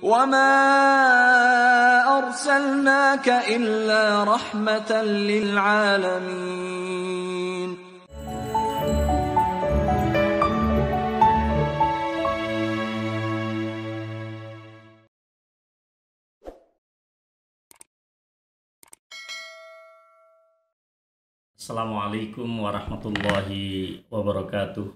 وَمَا أَرْسَلْنَاكَ إِلَّا رَحْمَةً لِلْعَالَمِينَ. Assalamualaikum warahmatullahi wabarakatuh.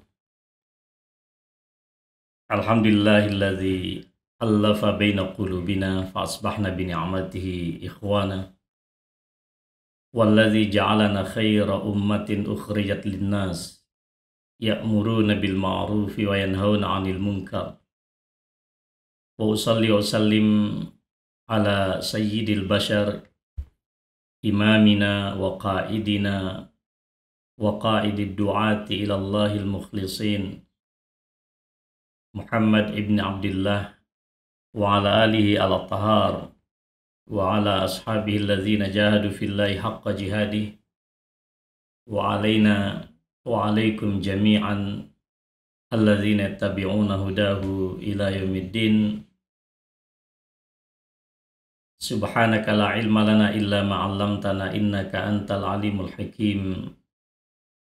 Alhamdulillahilladzi allafa baina qulubina fa asbahna bi ni'matihi ikhwana. Walladzi ja'alana khaira ummatin ukhrijat linnas ya'muruna bil ma'rufi wa yanhauna 'anil munkar. Wa usalli wa sallim ala sayyidil bashar imamina wa qa'idina wa qa'idid du'ati ila Allahil mukhlisin Muhammad ibn Abdullah wa ala alihi ala tahar wa ala ashabihi alladzina jahadu fillahi haqqa jihadih wa alaina wa alaikum jami'an alladzina yattabi'una hudahu ila yaumiddin. Subhanaka la ilma lana illa ma 'allamtana innaka antal alimul hakim.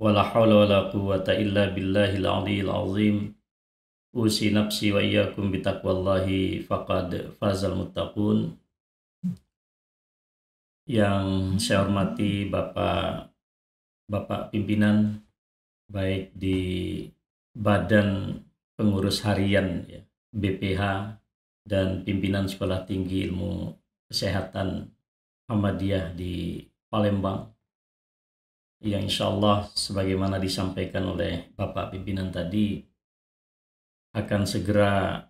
Wa la hawla wa la quwwata illa billahil aliyyil azim. Usi nafsi wa iyyakum bitaqwallahi faqad fazal muttaqun. Yang saya hormati Bapak pimpinan baik di Badan Pengurus Harian ya, BPH, dan pimpinan Sekolah Tinggi Ilmu Kesehatan Muhammadiyah di Palembang, yang insya Allah sebagaimana disampaikan oleh Bapak pimpinan tadi akan segera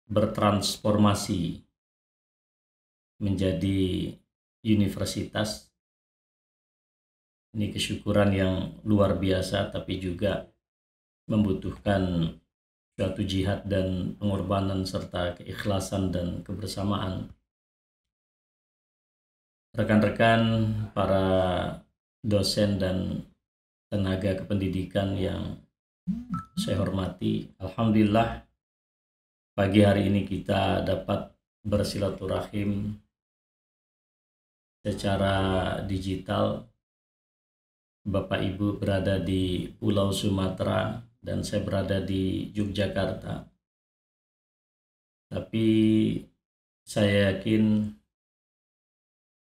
bertransformasi menjadi universitas. Ini kesyukuran yang luar biasa, tapi juga membutuhkan suatu jihad dan pengorbanan serta keikhlasan dan kebersamaan. Rekan-rekan, para dosen dan tenaga kependidikan yang saya hormati, alhamdulillah pagi hari ini kita dapat bersilaturahim secara digital. Bapak Ibu berada di Pulau Sumatera dan saya berada di Yogyakarta. Tapi saya yakin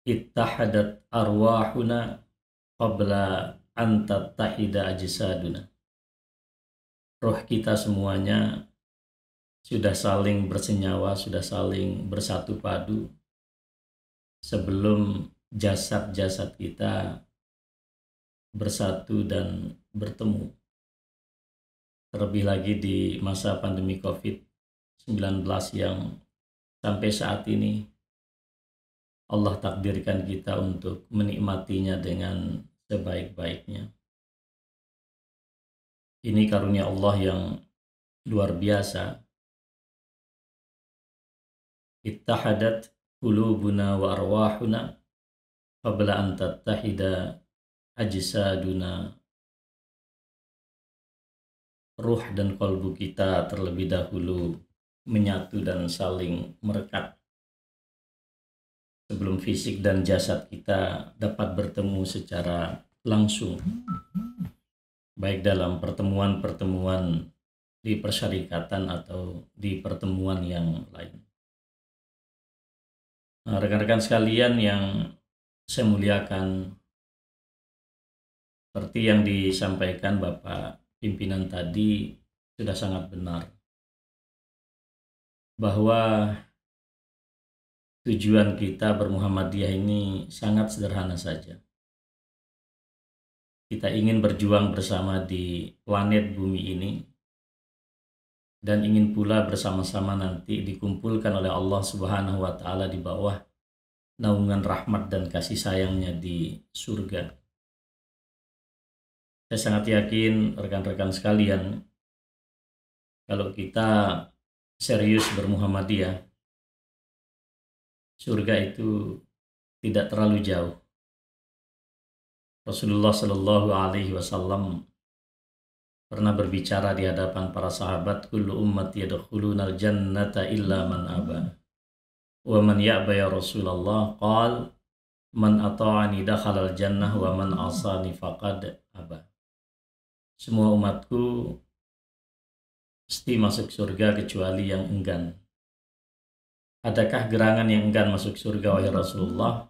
ittahadat arwahuna qabla an tattahida ajsaduna. Roh kita semuanya sudah saling bersenyawa, sudah saling bersatu padu sebelum jasad-jasad kita bersatu dan bertemu. Terlebih lagi di masa pandemi COVID-19 yang sampai saat ini Allah takdirkan kita untuk menikmatinya dengan sebaik-baiknya. Ini karunia Allah yang luar biasa. Ittahadat qulubuna wa arwahuna qabla an tattahida ajsaduna. Ruh dan kalbu kita terlebih dahulu menyatu dan saling merekat sebelum fisik dan jasad kita dapat bertemu secara langsung, baik dalam pertemuan-pertemuan di persyarikatan atau di pertemuan yang lain. Nah, rekan-rekan sekalian yang saya muliakan, seperti yang disampaikan Bapak pimpinan tadi sudah sangat benar, bahwa tujuan kita bermuhammadiyah ini sangat sederhana saja. Kita ingin berjuang bersama di planet bumi ini dan ingin pula bersama-sama nanti dikumpulkan oleh Allah Subhanahu wa Ta'ala di bawah naungan rahmat dan kasih sayangnya di surga. Saya sangat yakin rekan-rekan sekalian, kalau kita serius bermuhammadiyah, surga itu tidak terlalu jauh. Rasulullah Shallallahu Alaihi Wasallam pernah berbicara di hadapan para sahabat, kullu ummati yadkhulunal jannata illa man aba. Wa man ya'ba ya Rasulullah? Qal man ata'ani dakhalal jannah wa man asani faqad aba. Semua umatku pasti masuk surga kecuali yang enggan. Adakah gerangan yang enggan masuk surga wahai Rasulullah?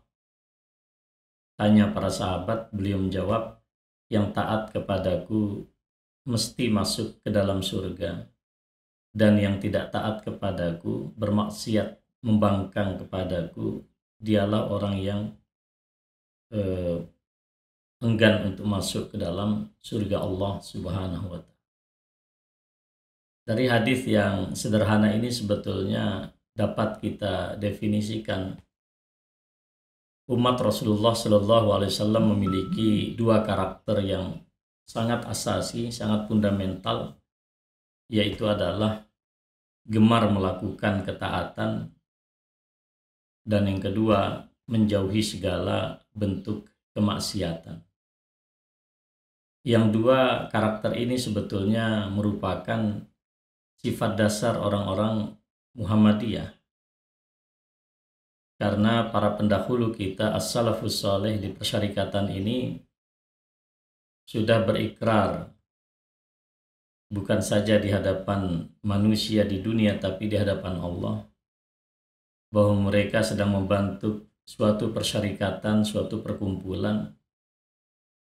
Tanya para sahabat, beliau menjawab, yang taat kepadaku mesti masuk ke dalam surga, dan yang tidak taat kepadaku, bermaksiat, membangkang kepadaku, dialah orang yang enggan untuk masuk ke dalam surga Allah Subhanahu wa Ta'ala. Dari hadis yang sederhana ini sebetulnya dapat kita definisikan umat Rasulullah Shallallahu Alaihi Wasallam memiliki dua karakter yang sangat asasi, sangat fundamental, yaitu adalah gemar melakukan ketaatan, dan yang kedua menjauhi segala bentuk kemaksiatan. Yang dua karakter ini sebetulnya merupakan sifat dasar orang-orang Muhammadiyah. Karena para pendahulu kita, as-salafus saleh di persyarikatan ini sudah berikrar bukan saja di hadapan manusia di dunia, tapi di hadapan Allah, bahwa mereka sedang membantu suatu persyarikatan, suatu perkumpulan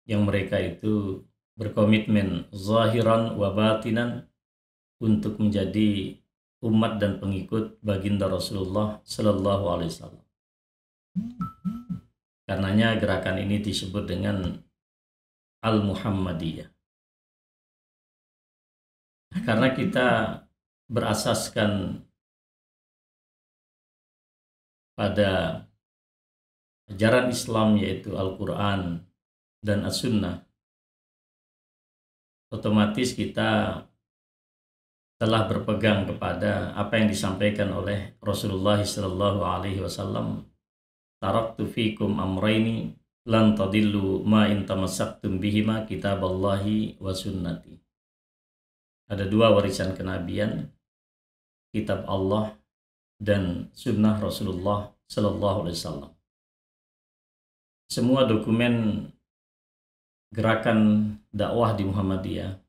yang mereka itu berkomitmen zahiran wa batinan untuk menjadi umat dan pengikut baginda Rasulullah Sallallahu Alaihi Wasallam. Karenanya gerakan ini disebut dengan Al-Muhammadiyah. Karena kita berasaskan pada ajaran Islam, yaitu Al-Quran dan As-Sunnah, otomatis kita telah berpegang kepada apa yang disampaikan oleh Rasulullah Sallallahu Alaihi Wasallam. Taraktu fikum amraini lan tadillu ma in tamassaktum bihima kitaballahi wa sunnati. Ada dua warisan kenabian, kitab Allah dan sunnah Rasulullah Sallallahu Alaihi Wasallam. Semua dokumen gerakan dakwah di Muhammadiyah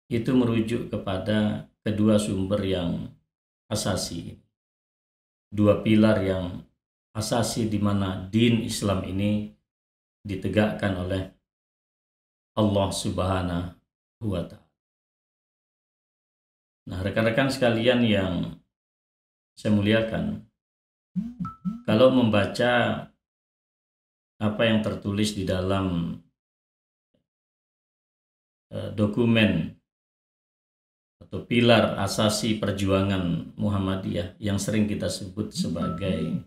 itu merujuk kepada kedua sumber yang asasi, dua pilar yang asasi di mana din Islam ini ditegakkan oleh Allah Subhanahu wa Ta'ala. Nah, rekan-rekan sekalian yang saya muliakan, kalau membaca apa yang tertulis di dalam dokumen atau pilar asasi perjuangan Muhammadiyah yang sering kita sebut sebagai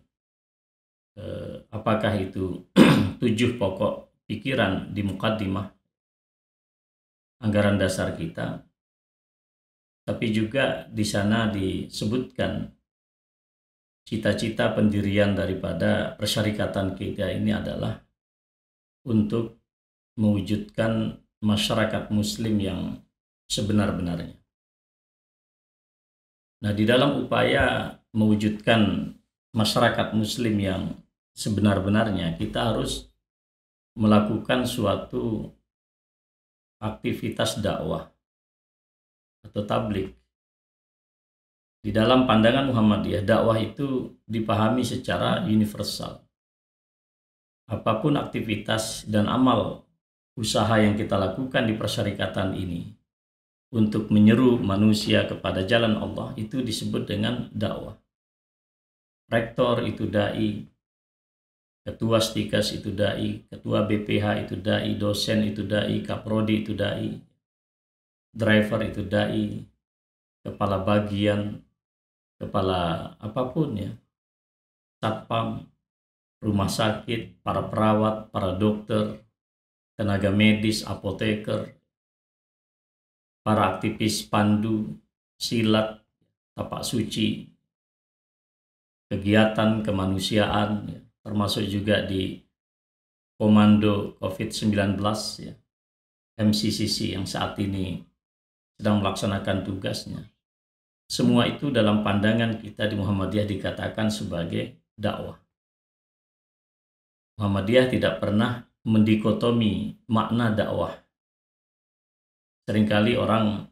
apakah itu 7 pokok pikiran di mukaddimah anggaran dasar kita, tapi juga di sana disebutkan cita-cita pendirian daripada persyarikatan kita ini adalah untuk mewujudkan masyarakat muslim yang sebenar-benarnya. Nah, di dalam upaya mewujudkan masyarakat muslim yang sebenar-benarnya, kita harus melakukan suatu aktivitas dakwah atau tabligh. Di dalam pandangan Muhammadiyah, dakwah itu dipahami secara universal. Apapun aktivitas dan amal usaha yang kita lakukan di persyarikatan ini untuk menyeru manusia kepada jalan Allah, itu disebut dengan dakwah. Rektor itu dai, ketua Stikas itu dai, ketua BPH itu dai, dosen itu dai, kaprodi itu dai, driver itu dai, kepala bagian, kepala apapun ya, satpam, rumah sakit, para perawat, para dokter, tenaga medis, apoteker, para aktivis pandu, silat, tapak suci, kegiatan kemanusiaan, ya, termasuk juga di komando COVID-19 ya. MCCC yang saat ini sedang melaksanakan tugasnya. Semua itu dalam pandangan kita di Muhammadiyah dikatakan sebagai dakwah. Muhammadiyah tidak pernah mendikotomi makna dakwah. Seringkali orang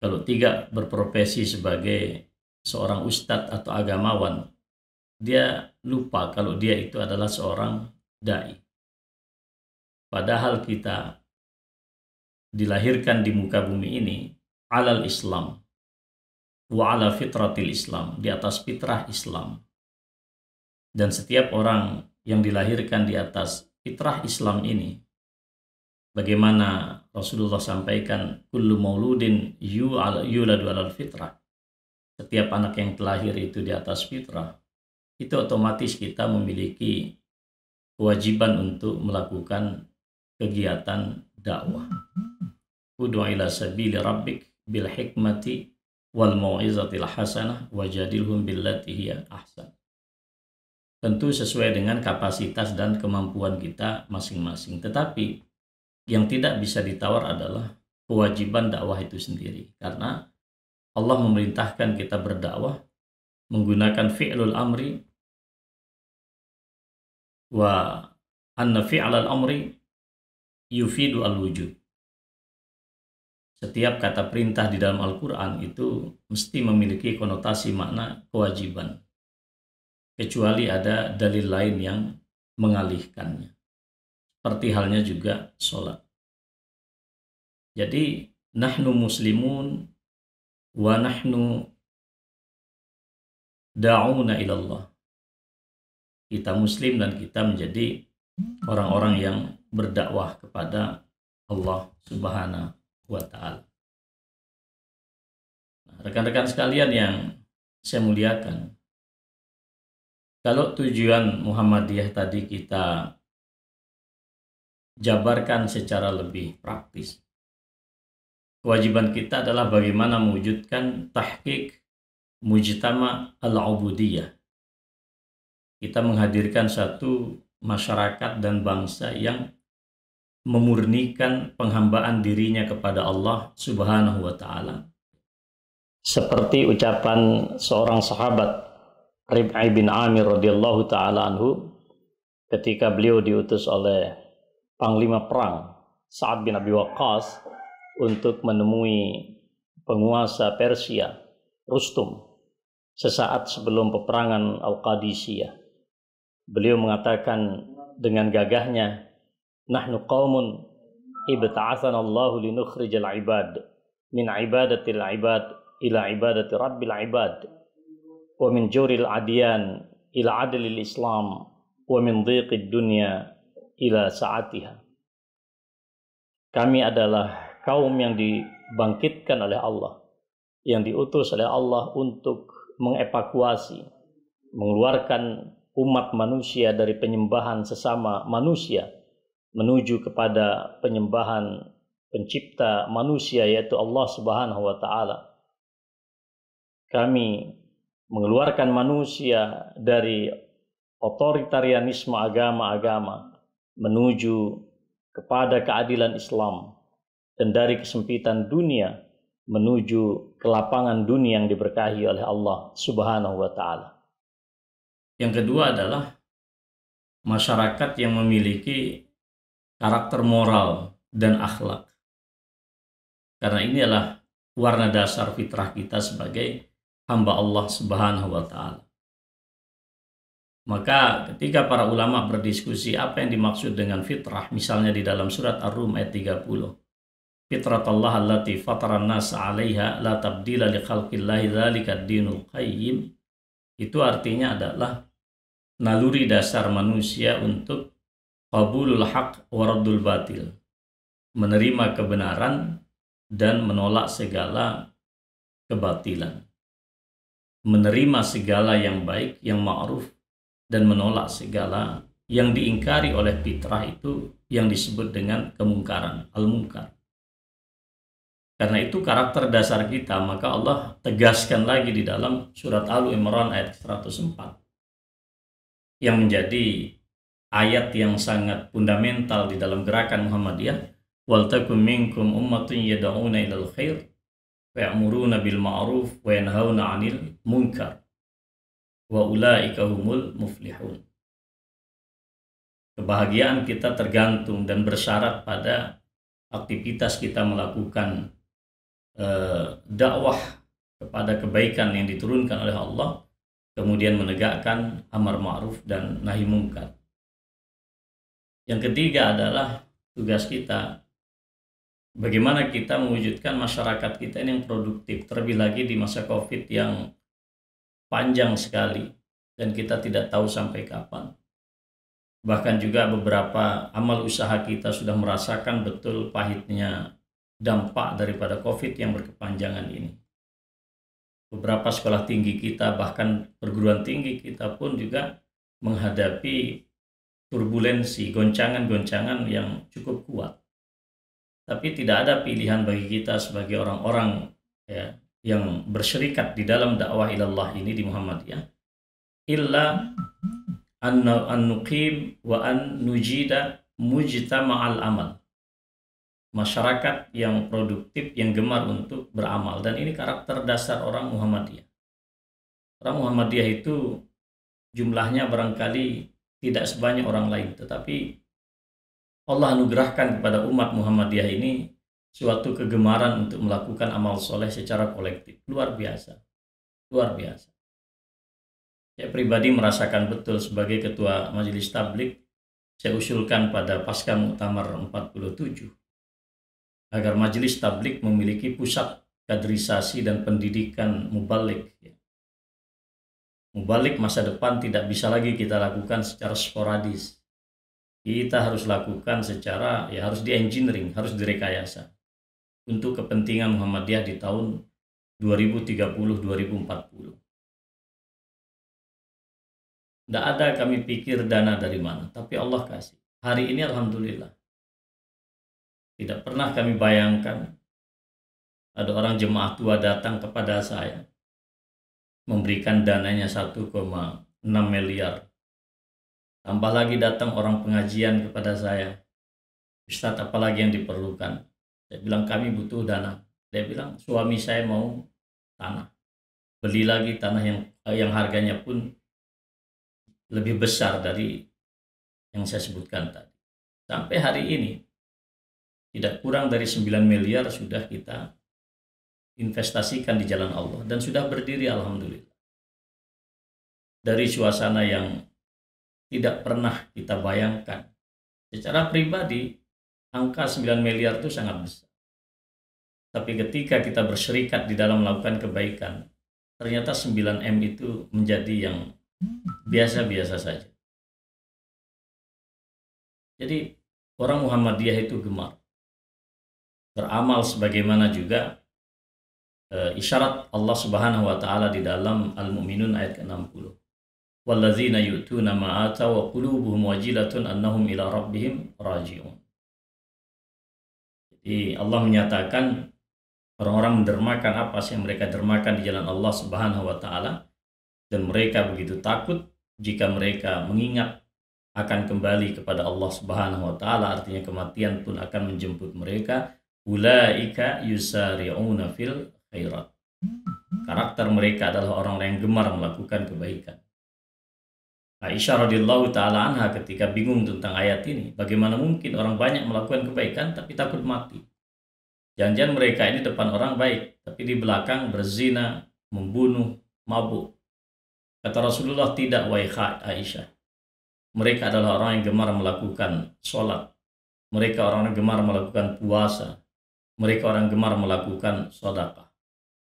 kalau tidak berprofesi sebagai seorang ustadz atau agamawan, dia lupa kalau dia itu adalah seorang dai. Padahal kita dilahirkan di muka bumi ini alal Islam wa ala fitratil Islam, di atas fitrah Islam. Dan setiap orang yang dilahirkan di atas fitrah Islam ini, bagaimana Rasulullah sampaikan, kullu mauludin yuladu alal fitrah, setiap anak yang terlahir itu di atas fitrah, itu otomatis kita memiliki kewajiban untuk melakukan kegiatan dakwah. Ud'u ila sabili rabbik bil hikmati wal mau'izatil hasanah wajadilhum billati hiya ahsan. Tentu sesuai dengan kapasitas dan kemampuan kita masing-masing. Tetapi yang tidak bisa ditawar adalah kewajiban dakwah itu sendiri. Karena Allah memerintahkan kita berdakwah menggunakan fi'lul amri, wa anna fi'lal amri yufidu al-wujud. Setiap kata perintah di dalam Al-Quran itu mesti memiliki konotasi makna kewajiban, kecuali ada dalil lain yang mengalihkannya. Seperti halnya juga sholat. Jadi, nahnu muslimun wa nahnu da'una ilallah. Kita muslim dan kita menjadi orang-orang yang berdakwah kepada Allah Subhanahu wa ta'ala. Nah, rekan-rekan sekalian yang saya muliakan, kalau tujuan Muhammadiyah tadi kita jabarkan secara lebih praktis, kewajiban kita adalah bagaimana mewujudkan tahqiq mujtama al-ubudiyah. Kita menghadirkan satu masyarakat dan bangsa yang memurnikan penghambaan dirinya kepada Allah Subhanahu wa ta'ala. Seperti ucapan seorang sahabat Rib'i bin Amir radhiyallahu ta'ala anhu ketika beliau diutus oleh panglima perang Sa'ad bin Abi Waqqas untuk menemui penguasa Persia Rustum sesaat sebelum peperangan Al-Qadisiyah. Beliau mengatakan dengan gagahnya, nahnu qaumun ibta'atsana Allahu linukhrijal ibad min ibadatil ibad ila ibadati rabbil ibad wa min juril adyan ila adlil islam wa min dhiqid dunya ila sa'atiha. Kami adalah kaum yang dibangkitkan oleh Allah, yang diutus oleh Allah untuk mengevakuasi, mengeluarkan umat manusia dari penyembahan sesama manusia menuju kepada penyembahan pencipta manusia, yaitu Allah Subhanahu wa ta'ala. Kami mengeluarkan manusia dari otoritarianisme agama-agama menuju kepada keadilan Islam, dan dari kesempitan dunia menuju ke lapangan dunia yang diberkahi oleh Allah Subhanahu wa ta'ala. Yang kedua adalah masyarakat yang memiliki karakter moral dan akhlak. Karena ini adalah warna dasar fitrah kita sebagai hamba Allah Subhanahu wa ta'ala. Maka ketika para ulama berdiskusi apa yang dimaksud dengan fitrah, misalnya di dalam surat Ar-Rum ayat 30, fitratallah allati fataran nas 'alaiha la tabdila li khalqillahi dzalika ad-dinul qayyim, itu artinya adalah naluri dasar manusia untuk qabulul haq wa raddul batil, menerima kebenaran dan menolak segala kebatilan, menerima segala yang baik, yang ma'ruf, dan menolak segala yang diingkari oleh fitrah, itu yang disebut dengan kemungkaran, al-munkar. Karena itu karakter dasar kita, maka Allah tegaskan lagi di dalam surat Al-Imran ayat 104 yang menjadi ayat yang sangat fundamental di dalam gerakan Muhammadiyah. wal takum minkum ummatun yad'una ilal khair wa ya'muruna bil ma'ruf wa yanhauna 'anil munkar wa ulaika humul muflihun. Kebahagiaan kita tergantung dan bersyarat pada aktivitas kita melakukan dakwah kepada kebaikan yang diturunkan oleh Allah, kemudian menegakkan amar ma'ruf dan nahi munkar. Yang ketiga adalah tugas kita, bagaimana kita mewujudkan masyarakat kita ini yang produktif, terlebih lagi di masa COVID yang panjang sekali dan kita tidak tahu sampai kapan. Bahkan juga beberapa amal usaha kita sudah merasakan betul pahitnya dampak daripada COVID yang berkepanjangan ini. Beberapa sekolah tinggi kita, bahkan perguruan tinggi kita pun juga menghadapi turbulensi, goncangan-goncangan yang cukup kuat. Tapi tidak ada pilihan bagi kita sebagai orang-orang ya, yang berserikat di dalam dakwah ilallah ini di Muhammadiyah, illa an nuqim wa an nujida mujtama'al amal. Masyarakat yang produktif, yang gemar untuk beramal. Dan ini karakter dasar orang Muhammadiyah. Orang Muhammadiyah itu jumlahnya barangkali tidak sebanyak orang lain, tetapi Allah anugerahkan kepada umat Muhammadiyah ini suatu kegemaran untuk melakukan amal soleh secara kolektif. Luar biasa. Luar biasa. Saya pribadi merasakan betul sebagai ketua Majelis Tabligh, saya usulkan pada Pasca Muktamar 47 agar Majelis Tabligh memiliki pusat kaderisasi dan pendidikan mubaligh. Mubaligh masa depan tidak bisa lagi kita lakukan secara sporadis. Kita harus lakukan secara, harus di engineering, harus direkayasa untuk kepentingan Muhammadiyah di tahun 2030-2040. Tidak ada kami pikir dana dari mana, tapi Allah kasih. Hari ini alhamdulillah. Tidak pernah kami bayangkan ada orang jemaah tua datang kepada saya memberikan dananya 1,6 miliar. Tambah lagi datang orang pengajian kepada saya, Ustadz, apalagi yang diperlukan? Saya bilang kami butuh dana. Dia bilang suami saya mau tanah. Beli lagi tanah yang harganya pun lebih besar dari yang saya sebutkan tadi. Sampai hari ini tidak kurang dari 9 miliar sudah kita investasikan di jalan Allah dan sudah berdiri alhamdulillah. Dari suasana yang tidak pernah kita bayangkan. Secara pribadi angka 9 miliar itu sangat besar. Tapi ketika kita berserikat di dalam melakukan kebaikan, ternyata 9M itu menjadi yang biasa-biasa saja. Jadi orang Muhammadiyah itu gemar beramal sebagaimana juga isyarat Allah Subhanahu wa taala di dalam Al-Mu'minun ayat ke-60. Walladzina yu'tuna ma ataw wa qulubuhum wajilatun annahum ila rabbihim raji'un. Jadi Allah menyatakan orang-orang mendermakan apa sih yang mereka dermakan di jalan Allah Subhanahu wa taala, dan mereka begitu takut jika mereka mengingat akan kembali kepada Allah Subhanahu wa taala, artinya kematian pun akan menjemput mereka. Ulaika yusari'una fil khairat. Karakter mereka adalah orang-orang yang gemar melakukan kebaikan. Aisyah radhiyallahu taala anha ketika bingung tentang ayat ini, bagaimana mungkin orang banyak melakukan kebaikan tapi takut mati? Jangan-jangan mereka ini depan orang baik, tapi di belakang berzina, membunuh, mabuk. Kata Rasulullah, tidak wahai Aisyah. Mereka adalah orang yang gemar melakukan sholat. Mereka orang yang gemar melakukan puasa. Mereka orang yang gemar melakukan sedekah.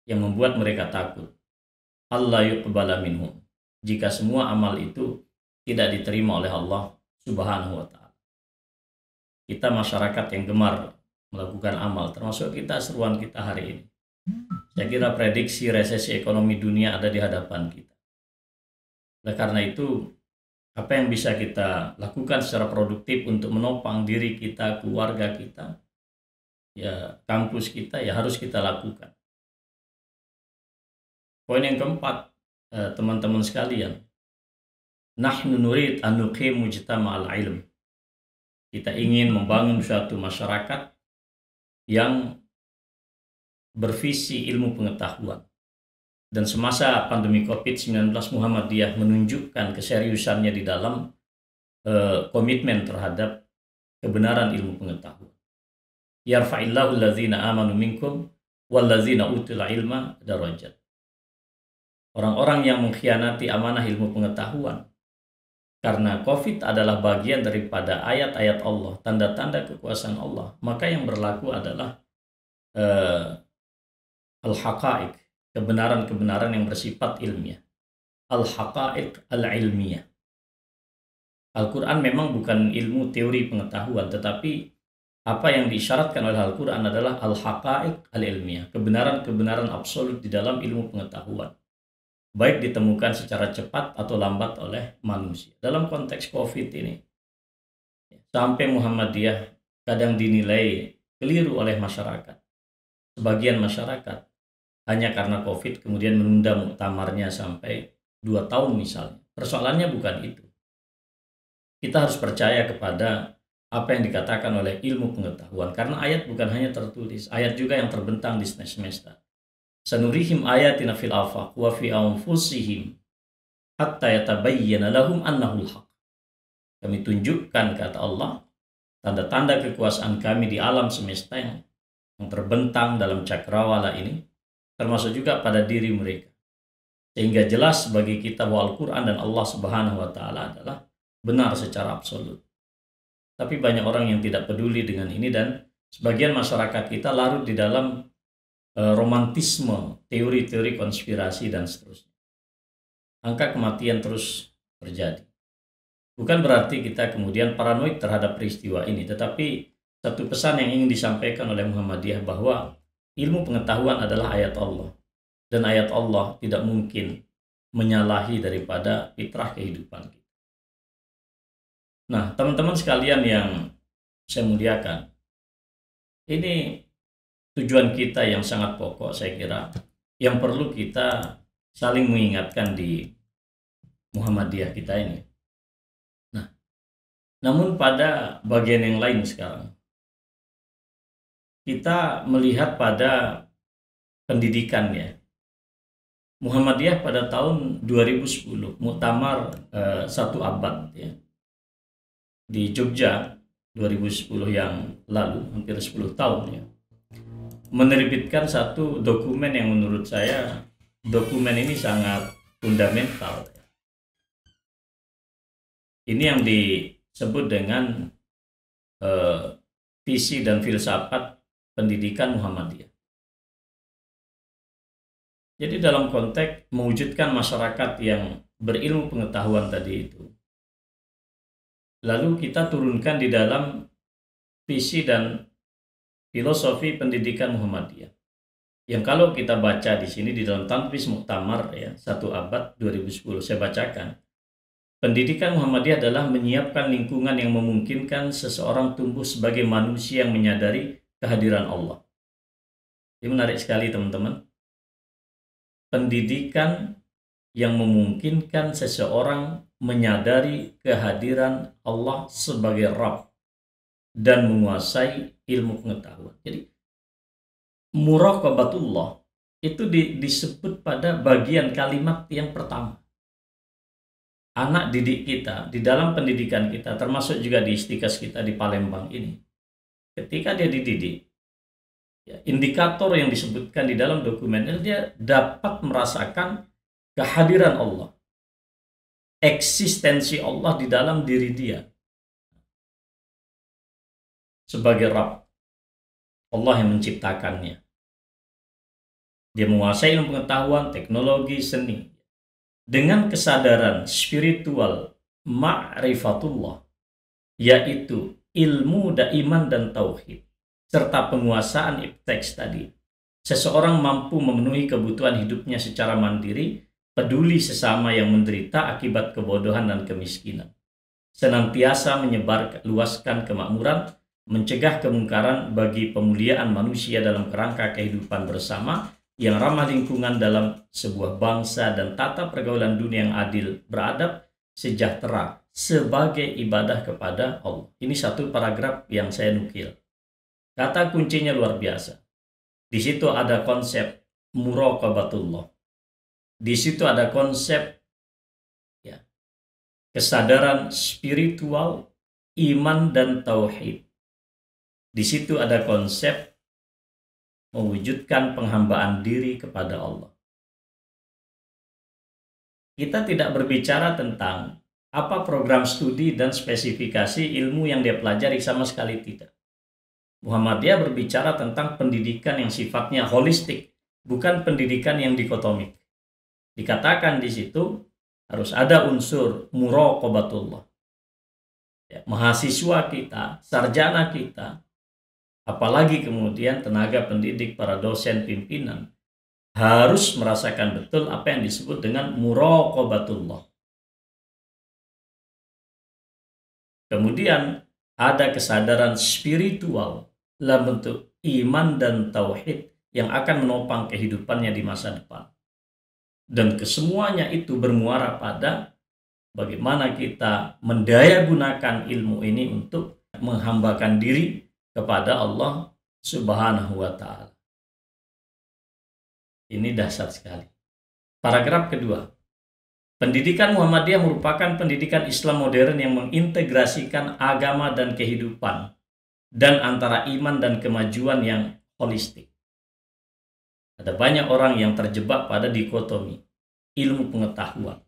Yang membuat mereka takut Allah yuqbala minhum, jika semua amal itu tidak diterima oleh Allah Subhanahu wa ta'ala. Kita masyarakat yang gemar melakukan amal, termasuk kita, seruan kita hari ini. Saya kira prediksi resesi ekonomi dunia ada di hadapan kita. Oleh karena itu, apa yang bisa kita lakukan secara produktif untuk menopang diri kita, keluarga kita, ya kampus kita, ya harus kita lakukan. Poin yang keempat, teman-teman sekalian, nahnu nurid an nuqim mujtama'al ilm. Kita ingin membangun suatu masyarakat yang bervisi ilmu pengetahuan. Dan semasa pandemi COVID-19, Muhammadiyah menunjukkan keseriusannya di dalam komitmen terhadap kebenaran ilmu pengetahuan. Yarfa'illahu allazina amanu minkum wallazina utul ilma darajat. Orang-orang yang mengkhianati amanah ilmu pengetahuan, karena COVID adalah bagian daripada ayat-ayat Allah, tanda-tanda kekuasaan Allah, maka yang berlaku adalah al-haqa'iq, kebenaran-kebenaran yang bersifat ilmiah. Al-haqa'iq al-ilmiyah. Al-Quran memang bukan ilmu teori pengetahuan, tetapi apa yang diisyaratkan oleh Al-Quran adalah al-haqa'iq al-ilmiyah, kebenaran-kebenaran absolut di dalam ilmu pengetahuan, baik ditemukan secara cepat atau lambat oleh manusia. Dalam konteks COVID ini, sampai Muhammadiyah kadang dinilai keliru oleh masyarakat. Sebagian masyarakat hanya karena COVID kemudian menunda muktamarnya sampai 2 tahun misalnya. Persoalannya bukan itu. Kita harus percaya kepada apa yang dikatakan oleh ilmu pengetahuan, karena ayat bukan hanya tertulis, ayat juga yang terbentang di semesta. Sanurihim ayatina fil afaq wa fi anfusihim hatta yatabayyana lahum annahul haq. Kami tunjukkan, kata Allah, tanda-tanda kekuasaan kami di alam semesta yang terbentang dalam cakrawala ini, termasuk juga pada diri mereka, sehingga jelas bagi kita bahwa Al-Quran dan Allah Subhanahu wa Ta'ala adalah benar secara absolut. Tapi banyak orang yang tidak peduli dengan ini, dan sebagian masyarakat kita larut di dalam romantisme, teori-teori konspirasi dan seterusnya. Angka kematian terus terjadi. Bukan berarti kita kemudian paranoid terhadap peristiwa ini, tetapi satu pesan yang ingin disampaikan oleh Muhammadiyah bahwa ilmu pengetahuan adalah ayat Allah, dan ayat Allah tidak mungkin menyalahi daripada fitrah kehidupan kita. Nah, teman-teman sekalian yang saya muliakan, ini tujuan kita yang sangat pokok, saya kira, yang perlu kita saling mengingatkan di Muhammadiyah kita ini. Nah, namun pada bagian yang lain sekarang, kita melihat pada pendidikannya. Muhammadiyah pada tahun 2010, muktamar 1 abad ya, di Jogja 2010 yang lalu, hampir 10 tahun ya, menerbitkan satu dokumen yang menurut saya dokumen ini sangat fundamental. Ini yang disebut dengan visi dan filsafat pendidikan Muhammadiyah. Jadi dalam konteks mewujudkan masyarakat yang berilmu pengetahuan tadi itu, lalu kita turunkan di dalam visi dan filosofi pendidikan Muhammadiyah, yang kalau kita baca di sini di dalam Tanfis Muktamar ya 1 abad 2010, saya bacakan, pendidikan Muhammadiyah adalah menyiapkan lingkungan yang memungkinkan seseorang tumbuh sebagai manusia yang menyadari kehadiran Allah. Ini menarik sekali teman-teman. Pendidikan yang memungkinkan seseorang menyadari kehadiran Allah sebagai Rabb dan menguasai ilmu pengetahuan. Jadi muraqabatullah itu disebut pada bagian kalimat yang pertama. Anak didik kita di dalam pendidikan kita, termasuk juga di Istiqas kita di Palembang ini, ketika dia dididik, ya, indikator yang disebutkan di dalam dokumen ini, dia dapat merasakan kehadiran Allah, eksistensi Allah di dalam diri dia sebagai Rabb, Allah yang menciptakannya. Dia menguasai ilmu pengetahuan, teknologi, seni, dengan kesadaran spiritual ma'rifatullah, yaitu ilmu, iman, dan tauhid, serta penguasaan ipteks tadi. Seseorang mampu memenuhi kebutuhan hidupnya secara mandiri, peduli sesama yang menderita akibat kebodohan dan kemiskinan, senantiasa luaskan kemakmuran, mencegah kemungkaran bagi pemuliaan manusia dalam kerangka kehidupan bersama yang ramah lingkungan dalam sebuah bangsa, dan tata pergaulan dunia yang adil, beradab, sejahtera sebagai ibadah kepada Allah. Ini satu paragraf yang saya nukil. Kata kuncinya luar biasa. Di situ ada konsep muraqabatullah. Di situ ada konsep ya, kesadaran spiritual, iman dan tauhid. Di situ ada konsep mewujudkan penghambaan diri kepada Allah. Kita tidak berbicara tentang apa program studi dan spesifikasi ilmu yang dia pelajari, sama sekali tidak. Muhammadiyah berbicara tentang pendidikan yang sifatnya holistik, bukan pendidikan yang dikotomik. Dikatakan di situ harus ada unsur muraqabatullah. Ya, mahasiswa kita, sarjana kita, apalagi kemudian tenaga pendidik, para dosen, pimpinan, harus merasakan betul apa yang disebut dengan muraqabatullah. Kemudian ada kesadaran spiritual dalam bentuk iman dan tauhid yang akan menopang kehidupannya di masa depan. Dan kesemuanya itu bermuara pada bagaimana kita mendayagunakan ilmu ini untuk menghambakan diri kepada Allah Subhanahu wa Ta'ala. Ini dahsyat sekali. Paragraf kedua. Pendidikan Muhammadiyah merupakan pendidikan Islam modern yang mengintegrasikan agama dan kehidupan, dan antara iman dan kemajuan yang holistik. Ada banyak orang yang terjebak pada dikotomi ilmu pengetahuan.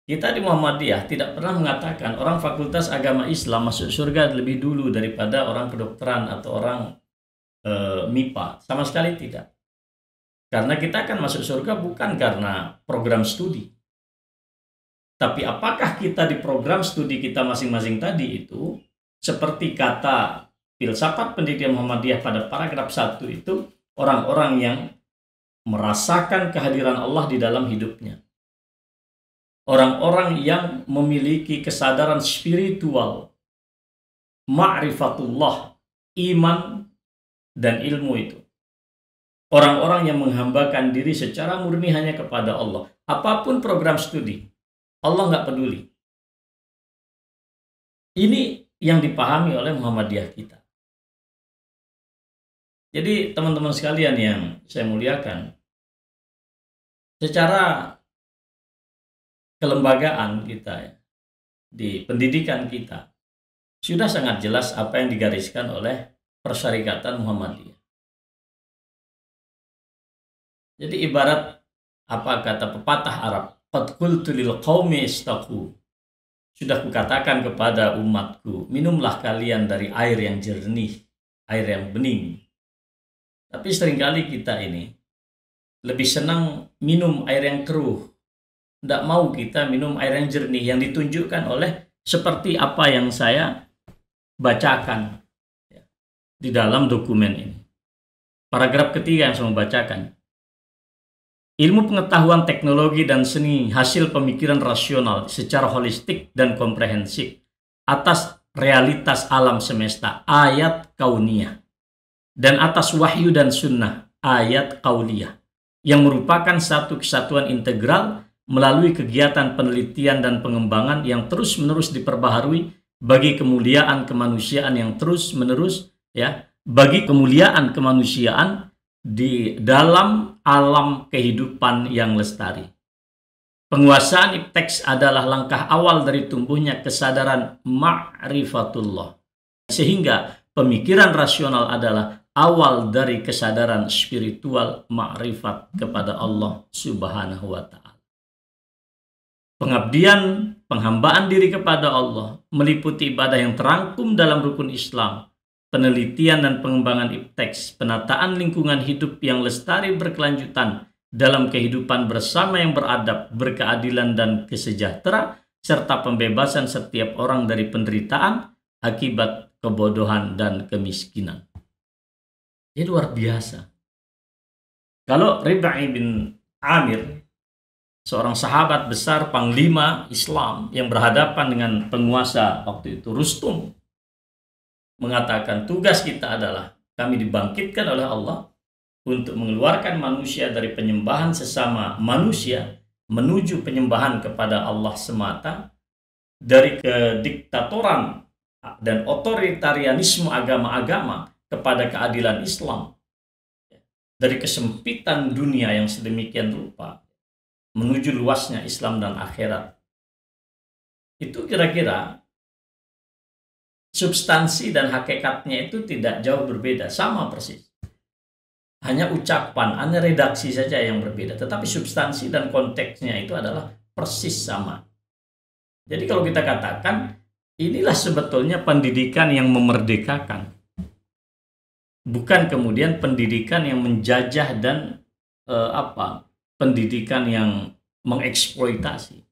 Kita di Muhammadiyah tidak pernah mengatakan orang fakultas agama Islam masuk surga lebih dulu daripada orang kedokteran atau orang MIPA. Sama sekali tidak. Karena kita akan masuk surga bukan karena program studi. Tapi apakah kita di program studi kita masing-masing tadi itu, seperti kata filsafat pendidikan Muhammadiyah pada paragraf 1 itu, orang-orang yang merasakan kehadiran Allah di dalam hidupnya. Orang-orang yang memiliki kesadaran spiritual, ma'rifatullah, iman dan ilmu itu. Orang-orang yang menghambakan diri secara murni hanya kepada Allah. Apapun program studi, Allah nggak peduli. Ini yang dipahami oleh Muhammadiyah kita. Jadi teman-teman sekalian yang saya muliakan, secara kelembagaan kita ya, di pendidikan kita, sudah sangat jelas apa yang digariskan oleh Persyarikatan Muhammadiyah. Jadi ibarat apa kata pepatah Arab, qad qultu lil qaumi istaqu. Sudah kukatakan kepada umatku, minumlah kalian dari air yang jernih, air yang bening. Tapi seringkali kita ini lebih senang minum air yang keruh. Tidak mau kita minum air yang jernih yang ditunjukkan oleh seperti apa yang saya bacakan di dalam dokumen ini. Paragraf ketiga yang saya membacakan. Ilmu pengetahuan teknologi dan seni hasil pemikiran rasional secara holistik dan komprehensif atas realitas alam semesta, ayat kauniyah, dan atas wahyu dan sunnah, ayat qauliyah, yang merupakan satu kesatuan integral melalui kegiatan penelitian dan pengembangan yang terus-menerus diperbaharui bagi kemuliaan kemanusiaan yang terus-menerus bagi kemuliaan kemanusiaan di dalam alam kehidupan yang lestari. Penguasaan ipteks adalah langkah awal dari tumbuhnya kesadaran ma'rifatullah. Sehingga pemikiran rasional adalah awal dari kesadaran spiritual ma'rifat kepada Allah Subhanahu wa Ta'ala. Pengabdian, penghambaan diri kepada Allah meliputi ibadah yang terangkum dalam rukun Islam, penelitian dan pengembangan ipteks, penataan lingkungan hidup yang lestari berkelanjutan dalam kehidupan bersama yang beradab, berkeadilan dan kesejahtera, serta pembebasan setiap orang dari penderitaan akibat kebodohan dan kemiskinan. Ini luar biasa. Kalau Rib'i bin Amir, seorang sahabat besar panglima Islam yang berhadapan dengan penguasa waktu itu, Rustum, mengatakan tugas kita adalah kami dibangkitkan oleh Allah untuk mengeluarkan manusia dari penyembahan sesama manusia menuju penyembahan kepada Allah semata, dari kediktatoran dan otoritarianisme agama-agama kepada keadilan Islam, dari kesempitan dunia yang sedemikian rupa menuju luasnya Islam dan akhirat. Itu kira-kira substansi dan hakikatnya itu tidak jauh berbeda, sama persis. Hanya ucapan, hanya redaksi saja yang berbeda, tetapi substansi dan konteksnya itu adalah persis sama. Jadi kalau kita katakan, inilah sebetulnya pendidikan yang memerdekakan. Bukan kemudian pendidikan yang menjajah dan pendidikan yang mengeksploitasi.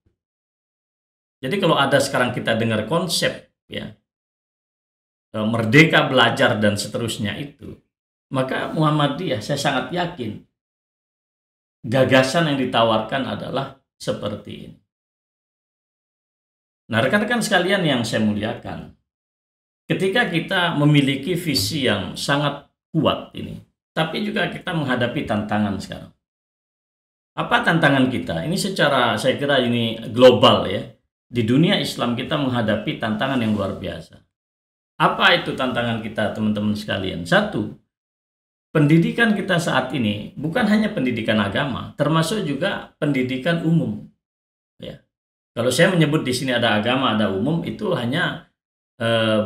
Jadi kalau ada sekarang kita dengar konsep ya merdeka belajar dan seterusnya itu, maka Muhammadiyah saya sangat yakin gagasan yang ditawarkan adalah seperti ini. Nah, rekan-rekan sekalian yang saya muliakan, ketika kita memiliki visi yang sangat kuat ini, tapi juga kita menghadapi tantangan sekarang. Apa tantangan kita? Ini secara saya kira ini global ya. Di dunia Islam kita menghadapi tantangan yang luar biasa. Apa itu tantangan kita teman-teman sekalian? Satu, pendidikan kita saat ini bukan hanya pendidikan agama, termasuk juga pendidikan umum. Ya. Kalau saya menyebut di sini ada agama, ada umum, itu hanya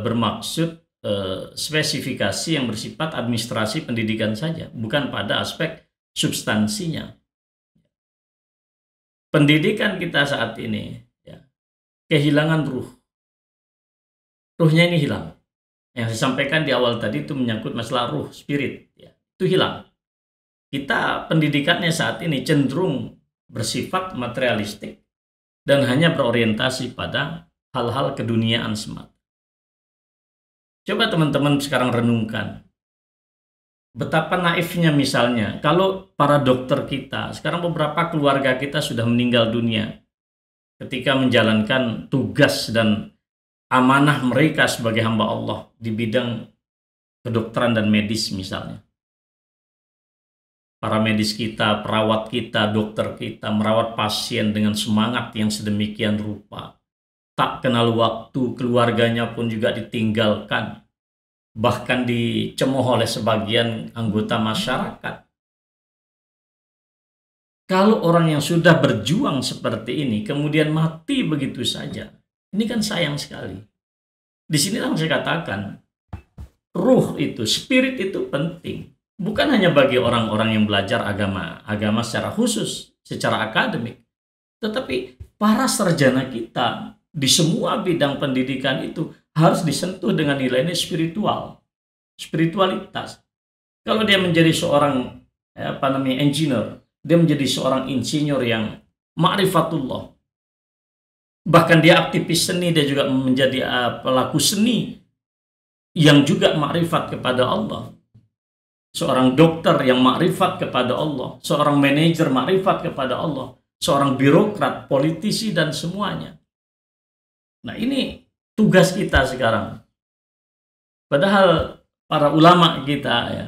bermaksud spesifikasi yang bersifat administrasi pendidikan saja, bukan pada aspek substansinya. Pendidikan kita saat ini ya, kehilangan ruh. Ruhnya ini hilang. Yang saya sampaikan di awal tadi itu menyangkut masalah ruh, spirit ya. Itu hilang. Kita pendidikannya saat ini cenderung bersifat materialistik dan hanya berorientasi pada hal-hal keduniaan semata. Coba teman-teman sekarang renungkan. Betapa naifnya misalnya, kalau para dokter kita, sekarang beberapa keluarga kita sudah meninggal dunia ketika menjalankan tugas dan amanah mereka sebagai hamba Allah di bidang kedokteran dan medis misalnya. Para medis kita, perawat kita, dokter kita merawat pasien dengan semangat yang sedemikian rupa. Tak kenal waktu, keluarganya pun juga ditinggalkan. Bahkan dicemooh oleh sebagian anggota masyarakat. Kalau orang yang sudah berjuang seperti ini, kemudian mati begitu saja, ini kan sayang sekali. Di sinilah saya katakan, ruh itu, spirit itu penting. Bukan hanya bagi orang-orang yang belajar agama secara khusus, secara akademik. Tetapi para sarjana kita di semua bidang pendidikan itu harus disentuh dengan nilai-nilai spiritualitas. Kalau dia menjadi seorang engineer, dia menjadi seorang insinyur yang ma'rifatullah. Bahkan dia aktivis seni, dia juga menjadi pelaku seni yang juga ma'rifat kepada Allah. Seorang dokter yang ma'rifat kepada Allah, seorang manajer ma'rifat kepada Allah, seorang birokrat, politisi dan semuanya. Nah, ini tugas kita sekarang. Padahal para ulama kita ya,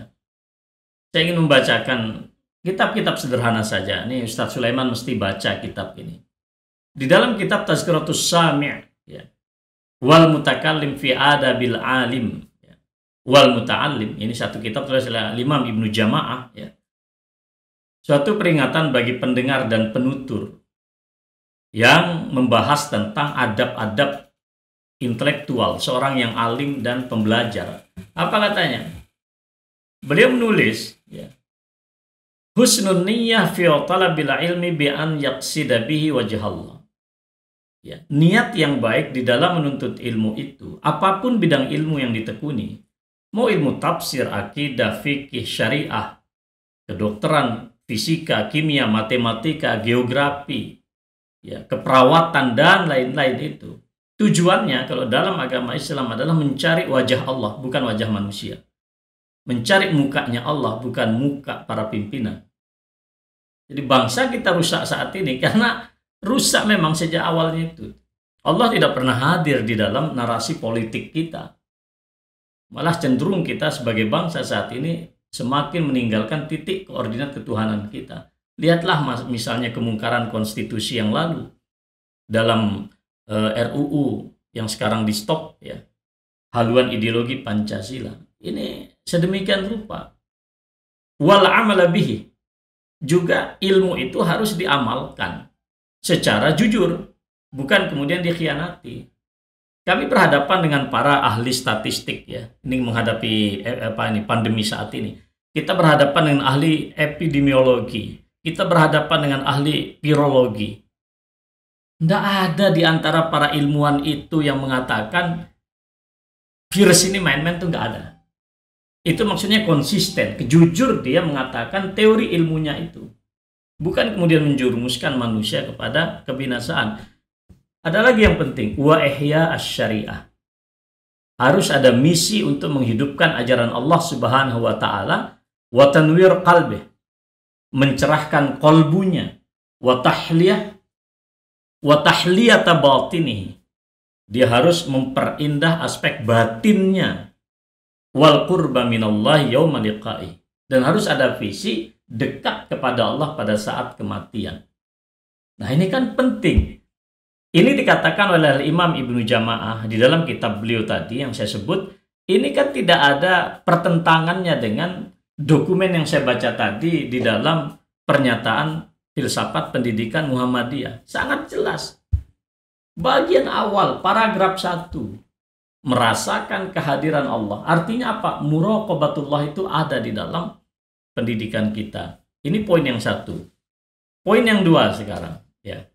saya ingin membacakan kitab-kitab sederhana saja. Ini Ustadz Sulaiman mesti baca kitab ini. Di dalam kitab Tazkiratus Sami' ya, wal mutakallim fi adabil alim ya, wal muta'allim, ini satu kitab tulis oleh Imam Ibnu Jama'ah ya. Suatu peringatan bagi pendengar dan penutur yang membahas tentang adab-adab intelektual seorang yang alim dan pembelajar. Apa katanya? Beliau menulis ya, husnun niyyah fi talabil ilmi bi an yaqsida bihi wajh Allah. Ya, niat yang baik di dalam menuntut ilmu itu, apapun bidang ilmu yang ditekuni, mau ilmu tafsir, akidah, fikih, syariah, kedokteran, fisika, kimia, matematika, geografi, ya, keperawatan dan lain-lain itu. Tujuannya kalau dalam agama Islam adalah mencari wajah Allah, bukan wajah manusia. Mencari mukanya Allah, bukan muka para pimpinan. Jadi bangsa kita rusak saat ini karena rusak memang sejak awalnya itu. Allah tidak pernah hadir di dalam narasi politik kita. Malah cenderung kita sebagai bangsa saat ini semakin meninggalkan titik koordinat ketuhanan kita. Lihatlah misalnya kemungkaran konstitusi yang lalu dalam RUU yang sekarang di stop ya. haluan ideologi Pancasila. Ini sedemikian rupa. Wal amala bihi. Juga ilmu itu harus diamalkan secara jujur, bukan kemudian dikhianati. Kami berhadapan dengan para ahli statistik ya. Ini menghadapi pandemi saat ini. Kita berhadapan dengan ahli epidemiologi. Kita berhadapan dengan ahli virologi. Tidak ada di antara para ilmuwan itu yang mengatakan virus ini main-main, tuh nggak ada. Itu maksudnya konsisten, jujur dia mengatakan teori ilmunya itu. Bukan kemudian menjerumuskan manusia kepada kebinasaan. Ada lagi yang penting, wa ihya asy-syariah. Harus ada misi untuk menghidupkan ajaran Allah Subhanahu wa taala, wa tanwir qalbih, mencerahkan kolbunya, wa tahliyata batinihi. Dia harus memperindah aspek batinnya, wal qurba minallahi yauma liqa'i, dan harus ada visi dekat kepada Allah pada saat kematian. Nah, ini kan penting. Ini dikatakan oleh Imam Ibnu Jama'ah di dalam kitab beliau tadi yang saya sebut. Ini kan tidak ada pertentangannya dengan dokumen yang saya baca tadi di dalam pernyataan filsafat pendidikan Muhammadiyah. Sangat jelas. Bagian awal, paragraf 1. Merasakan kehadiran Allah. Artinya apa? Muraqabatullah itu ada di dalam pendidikan kita. Ini poin yang 1. Poin yang 2 sekarang. Ya.